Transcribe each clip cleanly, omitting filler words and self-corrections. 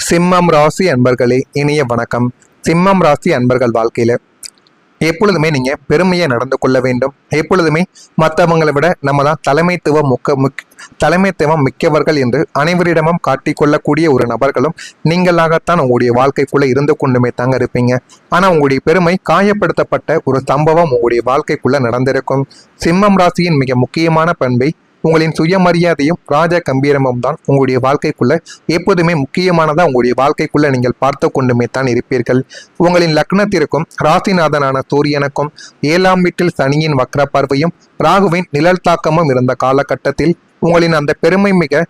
சிம்மம் ராசி அன்பர்களே, இனிய வணக்கம். சிம்மம் ராசி அன்பர்கள் வாழ்க்கையில எப்பொழுதுமே நீங்க பெருமையை நடந்து கொள்ள வேண்டும். எப்பொழுதுமே மற்றவங்களை விட நம்ம தான் தலைமைத்துவம் மிக்கவர்கள் என்று அனைவரிடமும் காட்டிக்கொள்ளக்கூடிய ஒரு நபர்களும் நீங்களாகத்தான் உங்களுடைய வாழ்க்கைக்குள்ள இருந்து கொண்டுமே தாங்க இருப்பீங்க. ஆனா உங்களுடைய பெருமை காயப்படுத்தப்பட்ட ஒரு சம்பவம் உங்களுடைய வாழ்க்கைக்குள்ள நடந்திருக்கும். சிம்மம் ராசியின் மிக முக்கியமான பண்பை உங்களின் சுயமரியாதையும் ராஜ கம்பீரமும் தான் உங்களுடைய வாழ்க்கைக்குள்ள எப்போதுமே முக்கியமானதா உங்களுடைய வாழ்க்கைக்குள்ள நீங்கள் பார்த்து கொண்டுமே தான் இருப்பீர்கள். உங்களின் லக்னத்திற்கும் ராசிநாதனான சூரியனுக்கும் 7ஆம் வீட்டில் சனியின் வக்ர பார்வையும் ராகுவின் நிழல் தாக்கமும் இருந்த காலகட்டத்தில் உங்களின் அந்த பெருமை மிக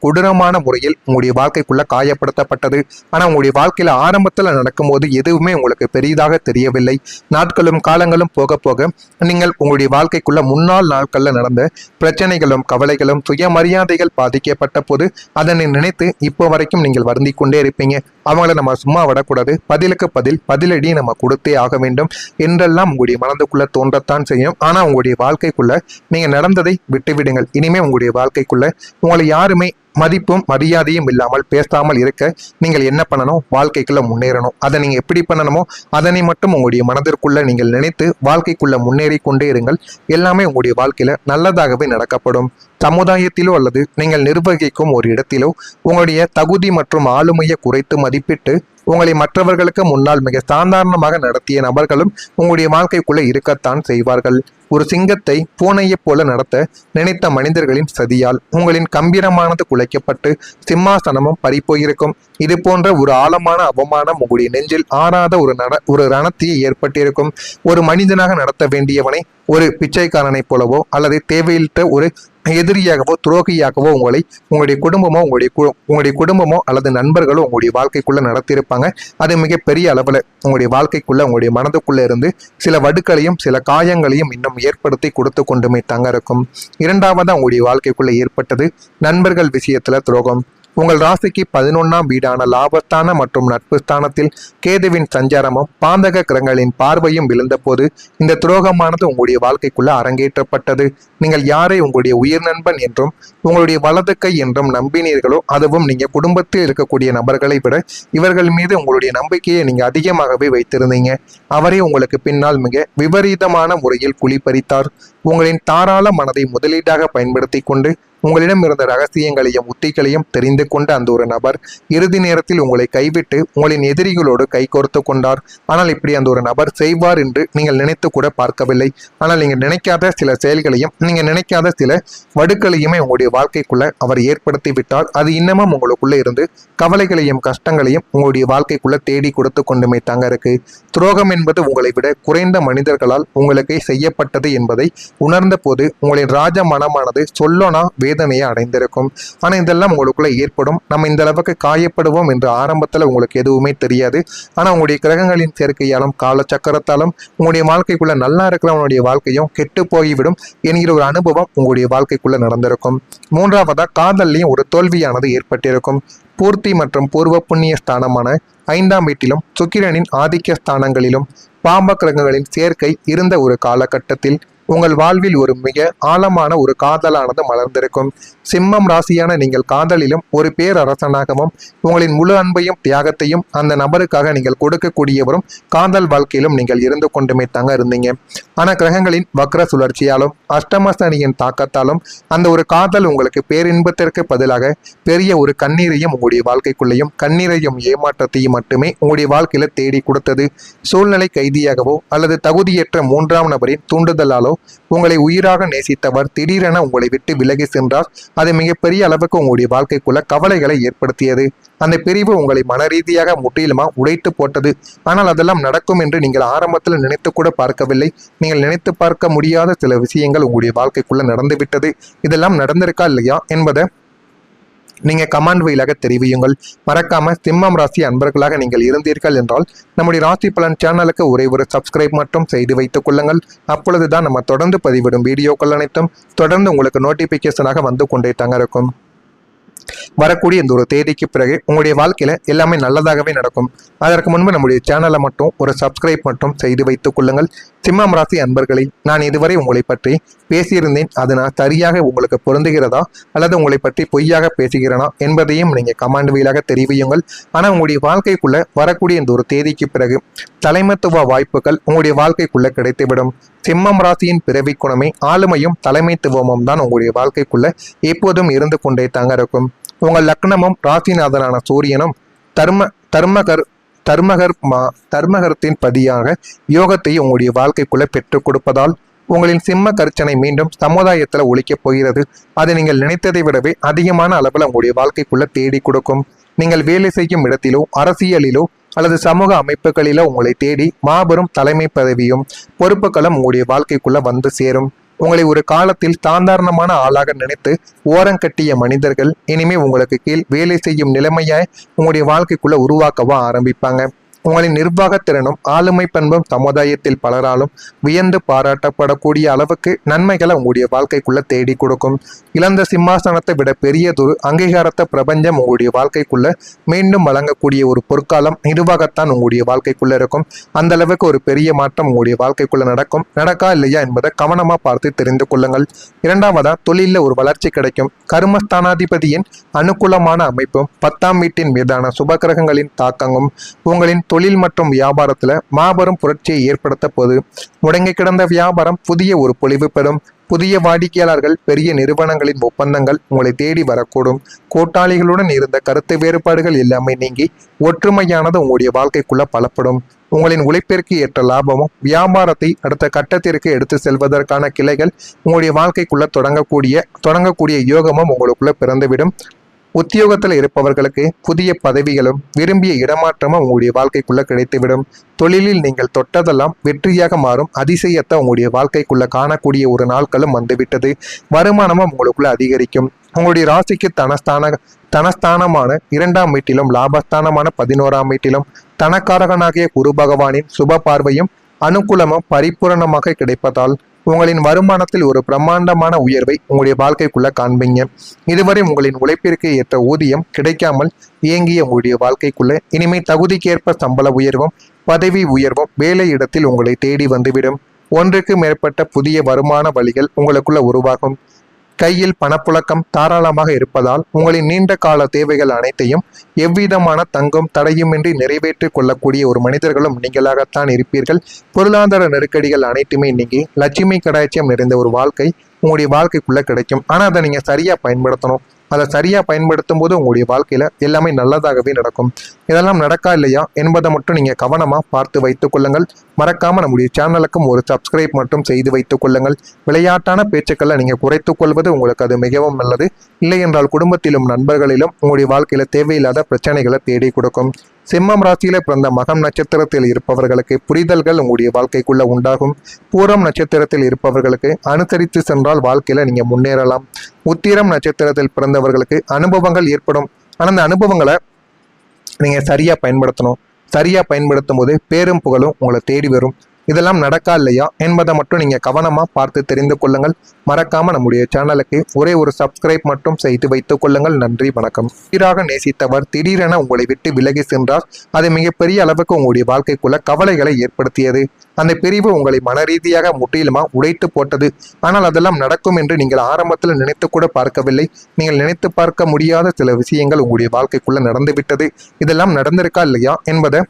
கொடூரமான முறையில் உங்களுடைய வாழ்க்கைக்குள்ள காயப்படுத்தப்பட்டது. ஆனா உங்களுடைய வாழ்க்கையில ஆரம்பத்துல நடக்கும்போது எதுவுமே உங்களுக்கு பெரிதாக தெரியவில்லை. நாட்களும் காலங்களும் போக போக நீங்கள் உங்களுடைய வாழ்க்கைக்குள்ள முன்னாள் நாட்கள்ல நடந்த பிரச்சனைகளும் கவலைகளும் சுயமரியாதைகள் பாதிக்கப்பட்ட போது அதனை நினைத்து இப்போ வரைக்கும் நீங்கள் வருந்தி கொண்டே இருப்பீங்க. அவங்கள நம்ம சும்மா விடக்கூடாது, பதிலுக்கு பதிலடி நம்ம கொடுத்தே ஆக வேண்டும் என்றெல்லாம் உங்களுடைய மனதுக்குள்ள தோன்றத்தான் செய்யும். ஆனா உங்களுடைய வாழ்க்கைக்குள்ள நீங்க நடந்ததை விட்டுவிடுங்கள். இனிமே உங்களுடைய வாழ்க்கைக்குள்ள உங்களை யாருமே மதிப்பும் மரியாதையும் இல்லாமல் பேசாமல் இருக்க நீங்கள் என்ன பண்ணணும்? வாழ்க்கைக்குள்ள முன்னேறணும். அதை நீங்க எப்படி பண்ணணுமோ அதனை மட்டும் உங்களுடைய மனதிற்குள்ள நீங்கள் நினைத்து வாழ்க்கைக்குள்ள முன்னேறி கொண்டே இருங்கள். எல்லாமே உங்களுடைய வாழ்க்கையில நல்லதாகவே நடக்கப்படும். சமுதாயத்திலோ அல்லது நீங்கள் நிர்வகிக்கும் ஒரு இடத்திலோ உங்களுடைய தகுதி மற்றும் ஆளுமையை குறைத்து மதிப்பிட்டு உங்களை மற்றவர்களுக்கு முன்னால் மிக சாதாரணமாக நடத்திய நபர்களும் உங்களுடைய வாழ்க்கைக்குள்ள இருக்கத்தான் செய்வார்கள். ஒரு சிங்கத்தை பூனையைப் போல நடத்த நினைத்த மனிதர்களின் சதியால் உங்களின் கம்பீரமானது குலைக்கப்பட்டு சிம்மாசனமும் பறிப்போயிருக்கும். இது போன்ற ஒரு ஆழமான அவமானம் உங்களுடைய நெஞ்சில் ஆறாத ஒரு ரணத்தையே ஏற்பட்டிருக்கும். ஒரு மனிதனாக நடத்த வேண்டியவனை ஒரு பிச்சைக்காரனைப் போலவோ அல்லது தேவையிட்ட ஒரு எதிரியாகவோ துரோகியாகவோ உங்களுடைய குடும்பமோ அல்லது நண்பர்களோ உங்களுடைய வாழ்க்கைக்குள்ள நடத்தியிருப்பாங்க. அது மிகப்பெரிய அளவுல உங்களுடைய வாழ்க்கைக்குள்ள உங்களுடைய மனதுக்குள்ள இருந்து சில வடுக்களையும் சில காயங்களையும் இன்னும் ஏற்படுத்தி கொடுத்து கொண்டுமே தாங்க இருக்கும். இரண்டாவதா உங்களுடைய வாழ்க்கைக்குள்ள ஏற்பட்டது நண்பர்கள் விஷயத்துல துரோகம். உங்கள் ராசிக்கு 11ஆம் வீடான லாபஸ்தான மற்றும் நட்பு ஸ்தானத்தில் கேதுவின் சஞ்சாரமும் பாந்தக கிரகங்களின் பார்வையும் விழுந்த போது இந்த துரோகமானது உங்களுடைய வாழ்க்கைக்குள்ள அரங்கேற்றப்பட்டது. நீங்கள் யாரை உங்களுடைய உயிர் நண்பன் என்றும் உங்களுடைய வலது கை என்றும் நம்பினீர்களோ, அதுவும் நீங்க குடும்பத்தில் இருக்கக்கூடிய நபர்களை விட இவர்கள் மீது உங்களுடைய நம்பிக்கையை நீங்க அதிகமாகவே வைத்திருந்தீங்க. அவரே உங்களுக்கு பின்னால் மிக விபரீதமான முறையில் குழிப்பறித்தார். உங்களின் தாராள மனதை முதலீடாக பயன்படுத்தி கொண்டு உங்களிடம் இருந்த ரகசியங்களையும் உத்திகளையும் தெரிந்து கொண்ட அந்த ஒரு நபர் இறுதி நேரத்தில் உங்களை கைவிட்டு உங்களின் எதிரிகளோடு கைகோர்த்து கொண்டார். ஆனால் இப்படி அந்த ஒரு நபர் செய்வார் என்று நீங்கள் நினைத்து கூட பார்க்கவில்லை. ஆனால் நீங்கள் நினைக்காத சில செயல்களையும் நீங்கள் நினைக்காத சில வடுக்களையுமே உங்களுடைய வாழ்க்கைக்குள்ள அவர் ஏற்படுத்தி விட்டால் அது இன்னமும் உங்களுக்குள்ள இருந்து கவலைகளையும் கஷ்டங்களையும் உங்களுடைய வாழ்க்கைக்குள்ள தேடி கொடுத்து கொண்டுமே தாங்க இருக்கு. துரோகம் என்பது உங்களை விட குறைந்த மனிதர்களால் உங்களுக்கு செய்யப்பட்டது என்பதை உணர்ந்த போது உங்களின் ராஜ மனமானது சொல்லோனா வேதனையை அடைந்திருக்கும். ஆனா இதெல்லாம் உங்களுக்குள்ள ஏற்படும். நம்ம இந்த அளவுக்கு காயப்படுவோம் என்று ஆரம்பத்துல உங்களுக்கு எதுவுமே தெரியாது. ஆனா உங்களுடைய கிரகங்களின் சேர்க்கையாலும் கால சக்கரத்தாலும் உங்களுடைய வாழ்க்கைக்குள்ள நல்லா இருக்கிறவனுடைய வாழ்க்கையும் கெட்டு போய்விடும் என்கிற ஒரு அனுபவம் உங்களுடைய வாழ்க்கைக்குள்ள நடந்திருக்கும். மூன்றாவதா காதல்லையும் ஒரு தோல்வியானது ஏற்பட்டிருக்கும். பூர்த்தி மற்றும் பூர்வ புண்ணிய ஸ்தானமான 5ஆம் வீட்டிலும் சுக்கிரனின் ஆதிக்க ஸ்தானங்களிலும் பாம்ப கிரகங்களின் சேர்க்கை இருந்த ஒரு காலகட்டத்தில் உங்கள் வாழ்வில் ஒரு மிக ஆழமான ஒரு காதலானது மலர்ந்திருக்கும். சிம்மம் ராசியான நீங்கள் காதலிலும் ஒரு பேரரசனாகவும் உங்களின் முழு அன்பையும் தியாகத்தையும் அந்த நபருக்காக நீங்கள் கொடுக்கக்கூடியவரும் காதல் வாழ்க்கையிலும் நீங்கள் இருந்து கொண்டுமே தாங்க இருந்தீங்க. ஆனா கிரகங்களின் வக்ர சுழற்சியாலும் அஷ்டம சனியின் தாக்கத்தாலும் அந்த ஒரு காதல் உங்களுக்கு பேரின்பத்திற்கு பதிலாக பெரிய ஒரு கண்ணீரையும் உங்களுடைய வாழ்க்கைக்குள்ளேயும் கண்ணீரையும் ஏமாற்றத்தையும் மட்டுமே உங்களுடைய வாழ்க்கையில தேடி கொடுத்தது. சூழ்நிலை கைதியாகவோ அல்லது தகுதியற்ற 3ஆம் நபரின் தூண்டுதலாலோ உங்களை உயிராக நேசித்தவர் திடீரென உங்களை விட்டு விலகி சென்றார். அது மிகப்பெரிய அளவுக்கு உங்களுடைய வாழ்க்கைக்குள்ள கவலைகளை ஏற்படுத்தியது. அந்த பிரிவு உங்களை மனரீதியாக முற்றிலுமா உடைத்து போட்டது. ஆனால் அதெல்லாம் நடக்கும் என்று நீங்கள் ஆரம்பத்தில் நினைத்து கூட பார்க்கவில்லை. நீங்கள் நினைத்து பார்க்க முடியாத சில விஷயங்கள் உங்களுடைய வாழ்க்கைக்குள்ள நடந்துவிட்டது. இதெல்லாம் நடந்திருக்கா இல்லையா என்பதை நீங்க கமெண்ட் வழியாக தெரிவியுங்கள். மறக்காம சிம்மம் ராசி அன்பர்களாக நீங்கள் இருந்தீர்கள் என்றால் நம்முடைய ராசி பலன் சேனலுக்கு ஒரே ஒரு சப்ஸ்கிரைப் மட்டும் செய்து வைத்துக் கொள்ளுங்கள். அப்பொழுதுதான் நம்ம தொடர்ந்து பதிவிடும் வீடியோக்கள் அனைத்தும் தொடர்ந்து உங்களுக்கு நோட்டிபிகேஷனாக வந்து கொண்டே தாங்க இருக்கும். வரக்கூடிய இந்த ஒரு தேதிக்கு பிறகு உங்களுடைய வாழ்க்கையில எல்லாமே நல்லதாகவே நடக்கும். அதற்கு முன்பு நம்முடைய சேனலை மட்டும் ஒரு சப்ஸ்கிரைப் மட்டும் செய்து வைத்துக் கொள்ளுங்கள். சிம்மம் ராசி அன்பர்களை, நான் இதுவரை உங்களை பற்றி பேசியிருந்தேன், அது நான் சரியாக உங்களுக்கு பொருந்துகிறதா அல்லது உங்களை பற்றி பொய்யாக பேசுகிறேனா என்பதையும் நீங்க கமெண்ட் வழியாக தெரிவியுங்கள். ஆனா உங்களுடைய வாழ்க்கைக்குள்ள வரக்கூடிய இந்த ஒரு தேதிக்கு பிறகு தலைமைத்துவ வாய்ப்புகள் உங்களுடைய வாழ்க்கைக்குள்ள கிடைத்துவிடும். சிம்மம் ராசியின் பிறவி குணமே ஆளுமையும் தலைமைத்துவமும் தான் உங்களுடைய வாழ்க்கைக்குள்ள எப்போதும் இருந்து கொண்டே தாங்க இருக்கும். உங்கள் லக்னமும் ராசிநாதனான சூரியனும் தர்மகரத்தின் பதியாக யோகத்தை உங்களுடைய வாழ்க்கைக்குள்ள பெற்றுக் கொடுப்பதால் உங்களின் சிம்ம கர்ச்சனை மீண்டும் சமுதாயத்துல ஒழிக்கப் போகிறது. அது நீங்கள் நினைத்ததை விடவே அதிகமான அளவில் உங்களுடைய வாழ்க்கைக்குள்ள தேடி கொடுக்கும். நீங்கள் வேலை செய்யும் இடத்திலோ அரசியலிலோ அல்லது சமூக அமைப்புகளிலோ உங்களை தேடி மாபெரும் தலைமை பதவியும் பொறுப்புகளும் உங்களுடைய வாழ்க்கைக்குள்ள வந்து சேரும். உங்களை ஒரு காலத்தில் சாதாரணமான ஆளாக நினைத்து ஓரங்கட்டிய மனிதர்கள் இனிமே உங்களுக்கு கீழ் வேலை செய்யும் நிலைமையாய் உங்களுடைய வாழ்க்கைக்குள்ள உருவாக்கவா ஆரம்பிப்பாங்க. உங்களின் நிர்வாகத்திறனும் ஆளுமை பண்பும் சமுதாயத்தில் பலராலும் வியந்து பாராட்டப்படக்கூடிய அளவுக்கு நன்மைகளை உங்களுடைய வாழ்க்கைக்குள்ள தேடி கொடுக்கும். இழந்த சிம்மாசனத்தை விட பெரியதொரு அங்கீகாரத்தை பிரபஞ்சம் உங்களுடைய வாழ்க்கைக்குள்ள மீண்டும் வழங்கக்கூடிய ஒரு பொற்காலம் நிர்வாகத்தான் உங்களுடைய வாழ்க்கைக்குள்ள இருக்கும். அந்த அளவுக்கு ஒரு பெரிய மாற்றம் உங்களுடைய வாழ்க்கைக்குள்ள நடக்கும். நடக்கா இல்லையா என்பதை கவனமா பார்த்து தெரிந்து கொள்ளுங்கள். இரண்டாவதா, தொழிலில் ஒரு வளர்ச்சி கிடைக்கும். கர்மஸ்தானாதிபதியின் அனுகூலமான அமைப்பும் 10ஆம் வீட்டின் மீதான சுபகிரகங்களின் தாக்கமும் உங்களின் தொழில் மற்றும் வியாபாரத்துல மாபெரும் புரட்சியை ஏற்படுத்த போது முடங்கி கிடந்த வியாபாரம் புதிய ஒரு பொலிவு பெறும். புதிய வாடிக்கையாளர்கள், பெரிய நிறுவனங்களின் ஒப்பந்தங்கள் உங்களை தேடி வரக்கூடும். கூட்டாளிகளுடன் இருந்த கருத்து வேறுபாடுகள் எல்லாமே நீங்கி ஒற்றுமையானது உங்களுடைய வாழ்க்கைக்குள்ள பலப்படும். உங்களின் உழைப்பிற்கு ஏற்ற லாபமும் வியாபாரத்தை அடுத்த கட்டத்திற்கு எடுத்து செல்வதற்கான கிளைகள் உங்களுடைய வாழ்க்கைக்குள்ள தொடங்கக்கூடிய யோகமும் உங்களுக்குள்ள பிறந்துவிடும். உத்தியோகத்தில் இருப்பவர்களுக்கு புதிய பதவிகளும் விரும்பிய இடமாற்றமும் உங்களுடைய வாழ்க்கைக்குள்ள கிடைத்துவிடும். தொழிலில் நீங்கள் தொட்டதெல்லாம் வெற்றியாக மாறும் அதிசயத்தை உங்களுடைய வாழ்க்கைக்குள்ள காணக்கூடிய ஒரு நாட்களும் வந்துவிட்டது. வருமானமும் உங்களுக்குள்ள அதிகரிக்கும். உங்களுடைய ராசிக்கு தனஸ்தானமான 2ஆம் வீட்டிலும் லாபஸ்தானமான 11ஆம் வீட்டிலும் தனக்காரகனாகிய குரு பகவானின் சுப பார்வையும் அனுகூலமும் பரிபூரணமாக கிடைப்பதால் உங்களின் வருமானத்தில் ஒரு பிரம்மாண்டமான உயர்வை உங்களுடைய வாழ்க்கைக்குள்ள காண்பீங்க. இதுவரை உங்களின் உழைப்பிற்கு ஏற்ற ஊதியம் கிடைக்காமல் இயங்கிய உங்களுடைய வாழ்க்கைக்குள்ள இனிமே தகுதிக்கேற்ப சம்பள உயர்வும் பதவி உயர்வும் வேலை இடத்தில் உங்களை தேடி வந்துவிடும். ஒன்றுக்கு மேற்பட்ட புதிய வருமான வழிகள் உங்களுக்குள்ள உருவாகும். கையில் பணப்புழக்கம் தாராளமாக இருப்பதால் உங்களின் நீண்ட கால தேவைகள் அனைத்தையும் எவ்விதமான தங்கும் தடையுமின்றி நிறைவேற்றிக் கொள்ளக்கூடிய ஒரு மனிதர்களும் நீங்களாகத்தான் இருப்பீர்கள். பொருளாதார நெருக்கடிகள் அனைத்துமே நீங்கி லட்சுமி கடாட்சியம் நிறைந்த ஒரு வாழ்க்கை உங்களுடைய வாழ்க்கைக்குள்ள கிடைக்கும். ஆனா அதை நீங்க சரியா பயன்படுத்தணும். அதை சரியா பயன்படுத்தும் போது உங்களுடைய வாழ்க்கையில எல்லாமே நல்லதாகவே நடக்கும். இதெல்லாம் நடக்கா இல்லையா என்பதை மட்டும் நீங்க கவனமா பார்த்து வைத்துக் கொள்ளுங்கள். மறக்காம நம்முடைய சேனலுக்கும் ஒரு சப்ஸ்கிரைப் மட்டும் செய்து வைத்துக் கொள்ளுங்கள். விளையாட்டான பேச்சுக்களை நீங்க குறைத்துக் கொள்வது உங்களுக்கு அது மிகவும் நல்லது. இல்லை என்றால் குடும்பத்திலும் நண்பர்களிலும் உங்களுடைய வாழ்க்கையில தேவையில்லாத பிரச்சனைகளை தேடி கொடுக்கும். சிம்மம் ராசியில பிறந்த மகம் நட்சத்திரத்தில் இருப்பவர்களுக்கு புரிதல்கள் உங்களுடைய வாழ்க்கைக்குள்ள உண்டாகும். பூரம் நட்சத்திரத்தில் இருப்பவர்களுக்கு அனுசரித்து சென்றால் வாழ்க்கையில நீங்க முன்னேறலாம். உத்திரம் நட்சத்திரத்தில் பிறந்தவர்களுக்கு அனுபவங்கள் ஏற்படும். ஆனா அந்த அனுபவங்களை நீங்க சரியா பயன்படுத்தணும். சரியா பயன்படுத்தும் போது பேரும் புகழும் உங்களை தேடி வரும். இதெல்லாம் நடக்கா இல்லையா என்பதை மட்டும் நீங்க கவனமா பார்த்து தெரிந்து கொள்ளுங்கள். மறக்காம நம்முடைய சேனலுக்கு ஒரே ஒரு சப்ஸ்கிரைப் மட்டும் செய்து வைத்துக் கொள்ளுங்கள். நன்றி, வணக்கம். சீராக நேசித்தவர் திடீரென உங்களை விட்டு விலகி சென்றார். அது மிகப்பெரிய அளவுக்கு உங்களுடைய வாழ்க்கைக்குள்ள கவலைகளை ஏற்படுத்தியது. அந்த பிரிவு உங்களை மனரீதியாக முற்றிலுமா உடைத்து போட்டது. ஆனால் அதெல்லாம் நடக்கும் என்று நீங்கள் ஆரம்பத்தில் நினைத்து கூட பார்க்கவில்லை. நீங்கள் நினைத்து பார்க்க முடியாத சில விஷயங்கள் உங்களுடைய வாழ்க்கைக்குள்ள நடந்துவிட்டது. இதெல்லாம் நடந்திருக்கா இல்லையா என்பதை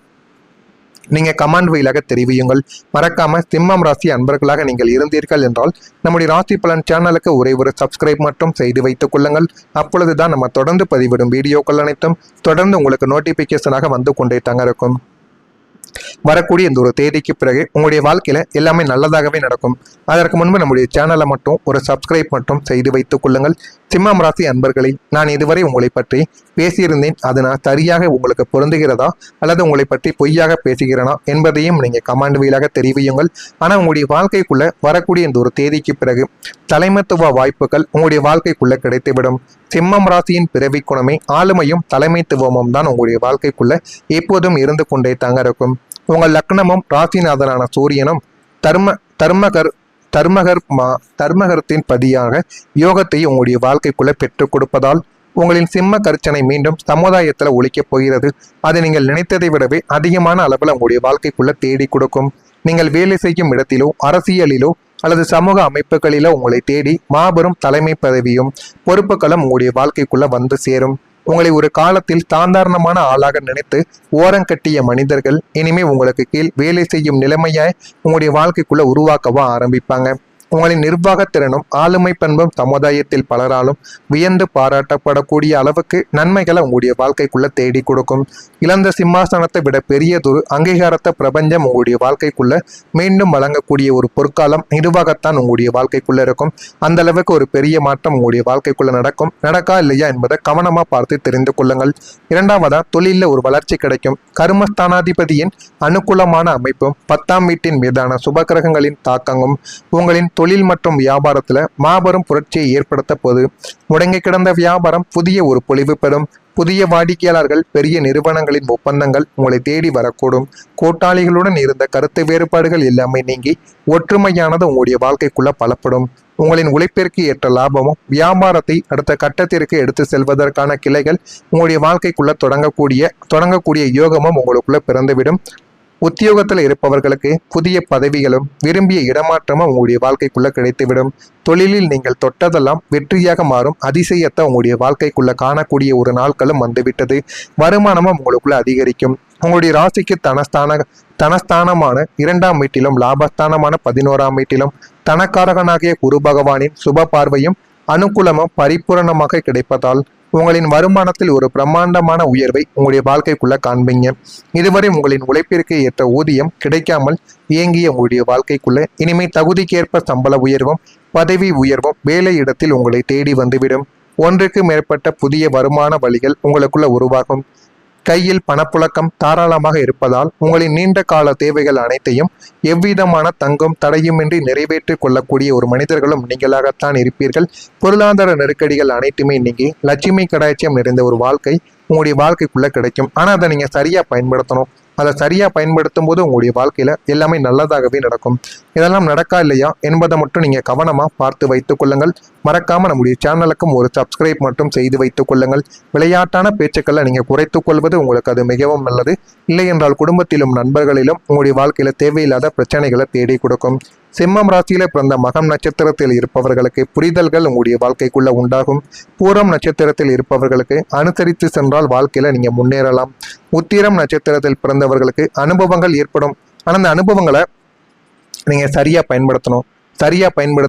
நீங்க கமெண்ட் வழியாக தெரிவியுங்கள். மறக்காம சிம்மம் ராசி அன்பர்களாக நீங்கள் இருந்தீர்கள் என்றால் நம்முடைய ராசி பலன் சேனலுக்கு ஒரே ஒரு சப்ஸ்கிரைப் மட்டும் செய்து வைத்துக் கொள்ளுங்கள். அப்பொழுதுதான் நம்ம தொடர்ந்து பதிவிடும் வீடியோக்கள் அனைத்தும் தொடர்ந்து உங்களுக்கு நோட்டிபிகேஷனாக வந்து கொண்டே தாங்க இருக்கும். வரக்கூடிய இந்த ஒரு தேதிக்கு பிறகு உங்களுடைய வாழ்க்கையில எல்லாமே நல்லதாகவே நடக்கும். அதற்கு முன்பு நம்முடைய சேனலை மட்டும் ஒரு சப்ஸ்கிரைப் மட்டும் செய்து வைத்துக் கொள்ளுங்கள். சிம்மம் ராசி அன்பர்களை, நான் இதுவரை உங்களை பற்றி பேசியிருந்தேன், அது நான் சரியாக உங்களுக்கு பொருந்துகிறதா அல்லது உங்களை பற்றி பொய்யாக பேசுகிறேனா என்பதையும் நீங்க கமெண்ட் வழியாக தெரிவியுங்கள். ஆனா உங்களுடைய வாழ்க்கைக்குள்ள வரக்கூடிய இந்த ஒரு தேதிக்கு பிறகு தலைமைத்துவ வாய்ப்புகள் உங்களுடைய வாழ்க்கைக்குள்ள கிடைத்துவிடும். சிம்மம் ராசியின் பிறவி குணமே ஆளுமையும் தலைமைத்துவமும் தான் உங்களுடைய வாழ்க்கைக்குள்ள எப்போதும் இருந்து கொண்டே தாங்க இருக்கும். உங்கள் லக்னமும் ராசிநாதனான சூரியனும் தர்மகரத்தின் பதியாக யோகத்தை உங்களுடைய வாழ்க்கைக்குள்ள பெற்றுக் கொடுப்பதால் உங்களின் சிம்ம கர்ச்சனை மீண்டும் சமுதாயத்துல ஒலிக்கப் போகிறது. அது நீங்கள் நினைத்ததை விடவே அதிகமான அளவுல உங்களுடைய வாழ்க்கைக்குள்ள தேடி கொடுக்கும். நீங்கள் வேலை செய்யும் இடத்திலோ, அரசியலிலோ அல்லது சமூக அமைப்புகளிலோ உங்களை தேடி மாபெரும் தலைமை பதவியும் பொறுப்புகளும் உங்களுடைய வாழ்க்கைக்குள்ள வந்து சேரும். உங்களை ஒரு காலத்தில் சாதாரணமான ஆளாக நினைத்து ஓரங்கட்டிய மனிதர்கள் இனிமே உங்களுக்கு கீழ் வேலை செய்யும் நிலைமையாய் உங்களுடைய வாழ்க்கைக்குள்ள உருவாக்கவா ஆரம்பிப்பாங்க. உங்களின் நிர்வாக திறனும் ஆளுமை பண்பும் சமுதாயத்தில் பலராலும் வியந்து பாராட்டப்படக்கூடிய அளவுக்கு நன்மைகளை உங்களுடைய வாழ்க்கைக்குள்ள தேடி கொடுக்கும். இழந்த சிம்மாசனத்தை விட பெரியதொரு அங்கீகாரத்தை பிரபஞ்சம் உங்களுடைய வாழ்க்கைக்குள்ள மீண்டும் வழங்கக்கூடிய ஒரு பொற்காலம் நிர்வாகத்தான் உங்களுடைய வாழ்க்கைக்குள்ள இருக்கும். அந்த அளவுக்கு ஒரு பெரிய மாற்றம் உங்களுடைய வாழ்க்கைக்குள்ள நடக்கா இல்லையா என்பதை கவனமா பார்த்து தெரிந்து கொள்ளுங்கள். இரண்டாவதா, தொழிலில் ஒரு வளர்ச்சி கிடைக்கும். கர்மஸ்தானாதிபதியின் அனுகூலமான அமைப்பும் 10ஆம் வீட்டின் மீதான சுபகிரகங்களின் தாக்கமும் உங்களின் தொழில் மற்றும் வியாபாரத்துல மாபெரும் புரட்சியை ஏற்படுத்த போது முடங்கி கிடந்த வியாபாரம் புதிய ஒரு பொலிவு பெறும். புதிய வாடிக்கையாளர்கள், பெரிய நிறுவனங்களின் ஒப்பந்தங்கள் உங்களை தேடி வரக்கூடும். கூட்டாளிகளுடன் இருந்த கருத்து வேறுபாடுகள் எல்லாமே நீங்கி ஒற்றுமையானது உங்களுடைய வாழ்க்கைக்குள்ள பலப்படும். உங்களின் உழைப்பிற்கு ஏற்ற லாபமும் வியாபாரத்தை அடுத்த கட்டத்திற்கு எடுத்து செல்வதற்கான கிளைகள் உங்களுடைய வாழ்க்கைக்குள்ள தொடங்கக்கூடிய யோகமும் உங்களுக்குள்ள பிறந்துவிடும். உத்தியோகத்தில் இருப்பவர்களுக்கு புதிய பதவிகளும் விரும்பிய இடமாற்றமும் உங்களுடைய வாழ்க்கைக்குள்ள கிடைத்துவிடும். தொழிலில் நீங்கள் தொட்டதெல்லாம் வெற்றியாக மாறும் அதிசயத்தை உங்களுடைய வாழ்க்கைக்குள்ள காணக்கூடிய ஒரு நாட்களும் வந்துவிட்டது. வருமானமும் உங்களுக்குள்ள அதிகரிக்கும். உங்களுடைய ராசிக்கு தனஸ்தானமான 2ஆம் வீட்டிலும் லாபஸ்தானமான 11ஆம் வீட்டிலும் தனக்காரகனாகிய குரு பகவானின் சுப பார்வையும் அனுகூலமும் பரிபூரணமாக கிடைப்பதால் உங்களின் வருமானத்தில் ஒரு பிரம்மாண்டமான உயர்வை உங்களுடைய வாழ்க்கைக்குள்ள காண்பீங்க. இதுவரை உங்களின் உழைப்பிற்கு ஏற்ற ஊதியம் கிடைக்காமல் இயங்கிய உங்களுடைய வாழ்க்கைக்குள்ள இனிமே தகுதிக்கேற்ப சம்பள உயர்வும் பதவி உயர்வும் வேலை இடத்தில் உங்களை தேடி வந்துவிடும். ஒன்றுக்கு மேற்பட்ட புதிய வருமான வழிகள் உங்களுக்குள்ள உருவாகும். கையில் பணப்புழக்கம் தாராளமாக இருப்பதால் உங்களின் நீண்ட கால தேவைகள் அனைத்தையும் எவ்விதமான தங்கும் தடையுமின்றி நிறைவேற்றிக் கொள்ளக்கூடிய ஒரு மனிதர்களும் நீங்களாகத்தான் இருப்பீர்கள். பொருளாதார நெருக்கடிகள் அனைத்துமே நீங்கி லட்சுமி கடாட்சியம் நிறைந்த ஒரு வாழ்க்கை உங்களுடைய வாழ்க்கைக்குள்ள கிடைக்கும். ஆனால் அதை நீங்க சரியா பயன்படுத்தணும். அதை சரியா பயன்படுத்தும் போது உங்களுடைய வாழ்க்கையில எல்லாமே நல்லதாகவே நடக்கும். இதெல்லாம் நடக்கா இல்லையா என்பதை மட்டும் நீங்க கவனமா பார்த்து வைத்துக் கொள்ளுங்கள். மறக்காம நம்முடைய சேனலுக்கும் ஒரு சப்ஸ்கிரைப் மட்டும் செய்து வைத்துக் கொள்ளுங்கள். விளையாட்டான பேச்சுக்களை நீங்க குறைத்துக் கொள்வது உங்களுக்கு அது மிகவும் நல்லது. இல்லை என்றால் குடும்பத்திலும் நண்பர்களிலும் உங்களுடைய வாழ்க்கையில தேவையில்லாத பிரச்சனைகளை தேடி கொடுக்கும். சிம்மம் ராசியில பிறந்த மகம் நட்சத்திரத்தில் இருப்பவர்களுக்கு புரிதல்கள் உங்களுடைய வாழ்க்கைக்குள்ள உண்டாகும். பூரம் நட்சத்திரத்தில் இருப்பவர்களுக்கு அனுசரித்து சென்றால் வாழ்க்கையில நீங்க முன்னேறலாம். உத்திரம் நட்சத்திரத்தில் பிறந்தவர்களுக்கு அனுபவங்கள் ஏற்படும். ஆனால் அந்த அனுபவங்களை நீங்க சரியா பயன்படுத்தணும்.